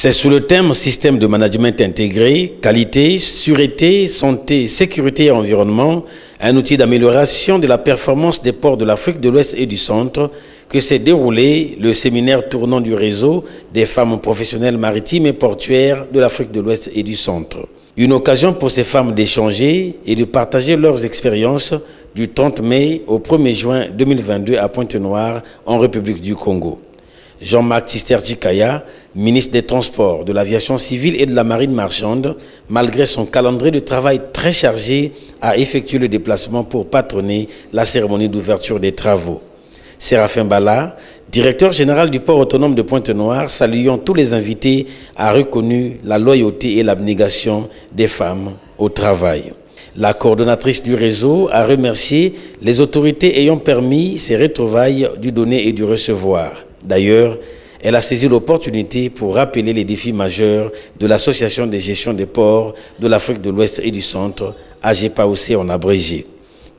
C'est sous le thème système de management intégré, qualité, sûreté, santé, sécurité et environnement, un outil d'amélioration de la performance des ports de l'Afrique de l'Ouest et du Centre, que s'est déroulé le séminaire tournant du réseau des femmes professionnelles maritimes et portuaires de l'Afrique de l'Ouest et du Centre. Une occasion pour ces femmes d'échanger et de partager leurs expériences du 30 mai au 1er juin 2022 à Pointe-Noire, en République du Congo. Jean-Marc Tisterti-Kaya, ministre des Transports, de l'Aviation civile et de la Marine marchande, malgré son calendrier de travail très chargé, a effectué le déplacement pour patronner la cérémonie d'ouverture des travaux. Séraphin Bala, directeur général du port autonome de Pointe-Noire, saluant tous les invités, a reconnu la loyauté et l'abnégation des femmes au travail. La coordonnatrice du réseau a remercié les autorités ayant permis ces retrouvailles du donner et du recevoir. D'ailleurs, elle a saisi l'opportunité pour rappeler les défis majeurs de l'Association de gestion des ports de l'Afrique de l'Ouest et du Centre, AGPAOC en abrégé.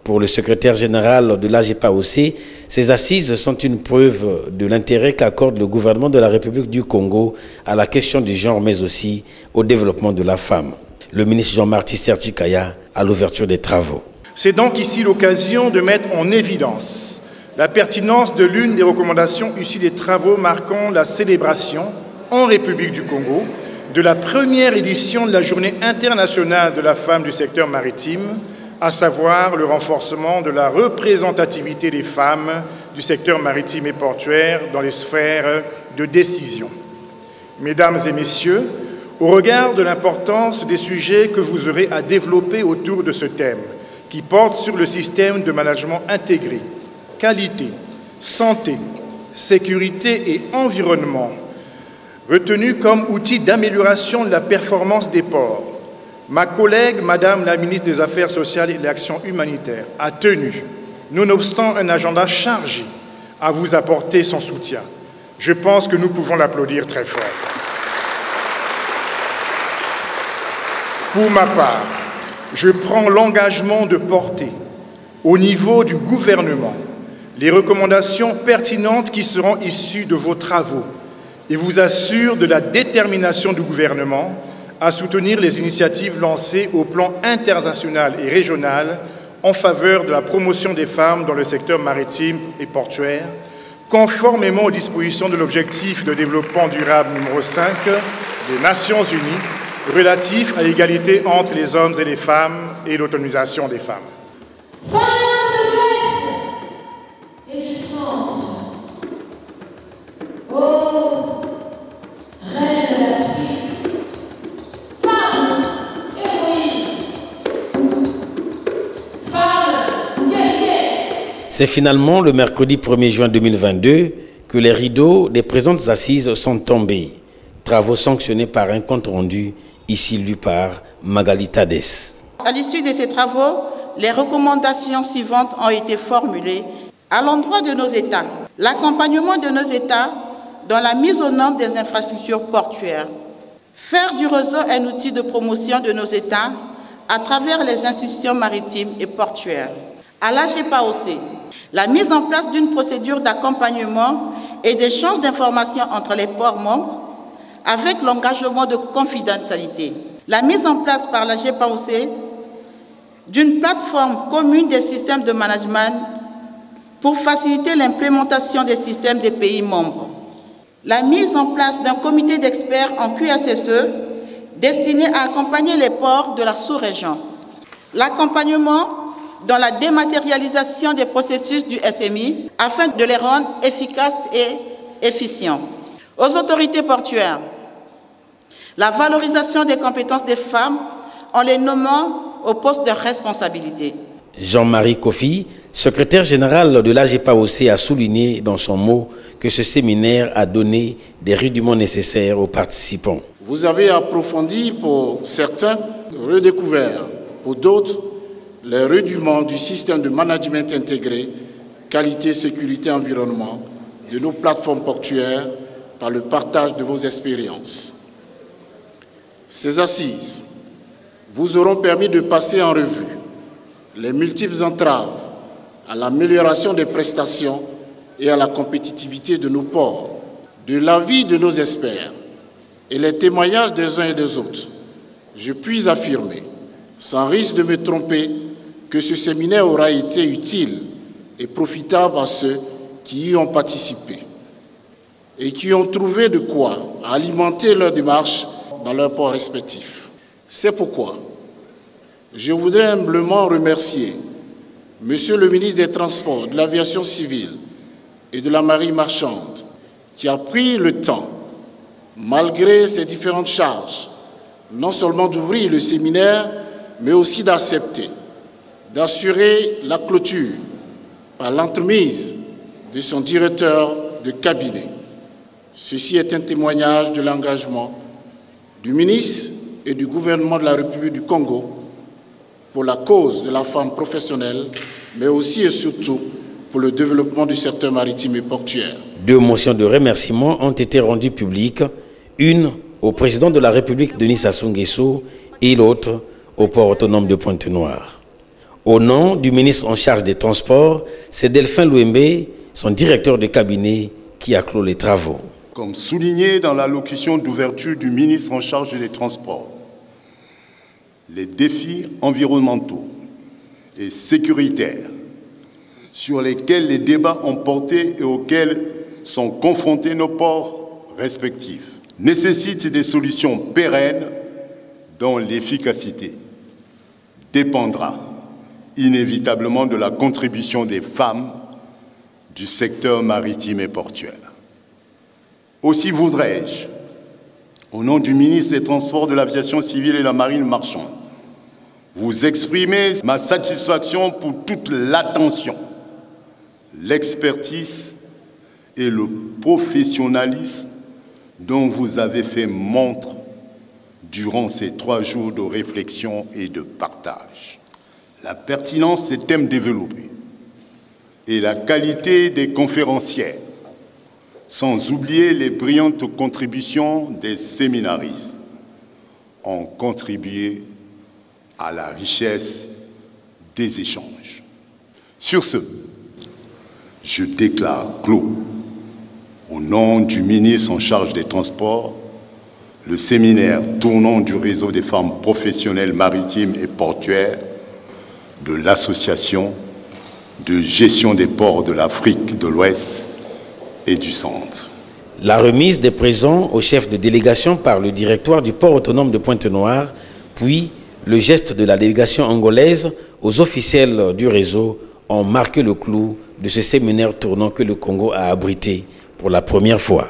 Pour le secrétaire général de l'AGPAOC, ces assises sont une preuve de l'intérêt qu'accorde le gouvernement de la République du Congo à la question du genre, mais aussi au développement de la femme. Le ministre Jean-Marc Tisterti-Kaya à l'ouverture des travaux. C'est donc ici l'occasion de mettre en évidence la pertinence de l'une des recommandations issues des travaux marquant la célébration en République du Congo de la première édition de la Journée internationale de la femme du secteur maritime, à savoir le renforcement de la représentativité des femmes du secteur maritime et portuaire dans les sphères de décision. Mesdames et messieurs, au regard de l'importance des sujets que vous aurez à développer autour de ce thème, qui porte sur le système de management intégré, qualité, santé, sécurité et environnement, retenu comme outil d'amélioration de la performance des ports, ma collègue, Madame la ministre des Affaires sociales et de l'Action humanitaire, a tenu, nonobstant un agenda chargé, à vous apporter son soutien. Je pense que nous pouvons l'applaudir très fort. Pour ma part, je prends l'engagement de porter, au niveau du gouvernement, les recommandations pertinentes qui seront issues de vos travaux et vous assure de la détermination du gouvernement à soutenir les initiatives lancées au plan international et régional en faveur de la promotion des femmes dans le secteur maritime et portuaire, conformément aux dispositions de l'objectif de développement durable numéro 5 des Nations Unies relatif à l'égalité entre les hommes et les femmes et l'autonomisation des femmes. C'est finalement le mercredi 1er juin 2022 que les rideaux des présentes assises sont tombés. Travaux sanctionnés par un compte rendu ici lu par Magali Tadès. À l'issue de ces travaux, les recommandations suivantes ont été formulées à l'endroit de nos États. L'accompagnement de nos États dans la mise aux normes des infrastructures portuaires. Faire du réseau un outil de promotion de nos États à travers les institutions maritimes et portuaires. À l'AGPAOC, la mise en place d'une procédure d'accompagnement et d'échange d'informations entre les ports membres avec l'engagement de confidentialité. La mise en place par l'AGPAOC d'une plateforme commune des systèmes de management pour faciliter l'implémentation des systèmes des pays membres. La mise en place d'un comité d'experts en QACCE destiné à accompagner les ports de la sous-région. L'accompagnement dans la dématérialisation des processus du SMI afin de les rendre efficaces et efficients. Aux autorités portuaires, la valorisation des compétences des femmes en les nommant au poste de responsabilité. Jean-Marie Kofi, secrétaire général de l'AGPAOC, a souligné dans son mot que ce séminaire a donné des rudiments nécessaires aux participants. Vous avez approfondi pour certains, redécouvert pour d'autres, les rudiments du système de management intégré, qualité, sécurité, environnement, de nos plateformes portuaires par le partage de vos expériences. Ces assises vous auront permis de passer en revue les multiples entraves à l'amélioration des prestations et à la compétitivité de nos ports. De l'avis de nos experts et les témoignages des uns et des autres, je puis affirmer, sans risque de me tromper, que ce séminaire aura été utile et profitable à ceux qui y ont participé et qui ont trouvé de quoi alimenter leur démarche dans leurs ports respectifs. C'est pourquoi je voudrais humblement remercier Monsieur le ministre des Transports, de l'Aviation civile et de la Marine marchande, qui a pris le temps, malgré ses différentes charges, non seulement d'ouvrir le séminaire, mais aussi d'accepter, d'assurer la clôture par l'entremise de son directeur de cabinet. Ceci est un témoignage de l'engagement du ministre et du gouvernement de la République du Congo pour la cause de la femme professionnelle, mais aussi et surtout pour le développement du secteur maritime et portuaire. 2 motions de remerciement ont été rendues publiques, une au président de la République Denis Sassou Nguesso et l'autre au port autonome de Pointe-Noire. Au nom du ministre en charge des Transports, c'est Delphin Louembe, son directeur de cabinet, qui a clos les travaux. Comme souligné dans l'allocution d'ouverture du ministre en charge des Transports, les défis environnementaux et sécuritaires sur lesquels les débats ont porté et auxquels sont confrontés nos ports respectifs nécessitent des solutions pérennes dont l'efficacité dépendra inévitablement de la contribution des femmes du secteur maritime et portuaire. Aussi voudrais-je, au nom du ministre des Transports, de l'Aviation civile et de la Marine marchande, vous exprimer ma satisfaction pour toute l'attention, l'expertise et le professionnalisme dont vous avez fait montre durant ces 3 jours de réflexion et de partage. La pertinence des thèmes développés et la qualité des conférenciers, sans oublier les brillantes contributions des séminaristes, ont contribué à la richesse des échanges. Sur ce, je déclare clos, au nom du ministre en charge des Transports, le séminaire tournant du réseau des femmes professionnelles maritimes et portuaires de l'Association de gestion des ports de l'Afrique de l'Ouest et du Centre. La remise des présents au chef de délégation par le directoire du port autonome de Pointe-Noire, puis le geste de la délégation angolaise aux officiels du réseau ont marqué le clou de ce séminaire tournant que le Congo a abrité pour la première fois.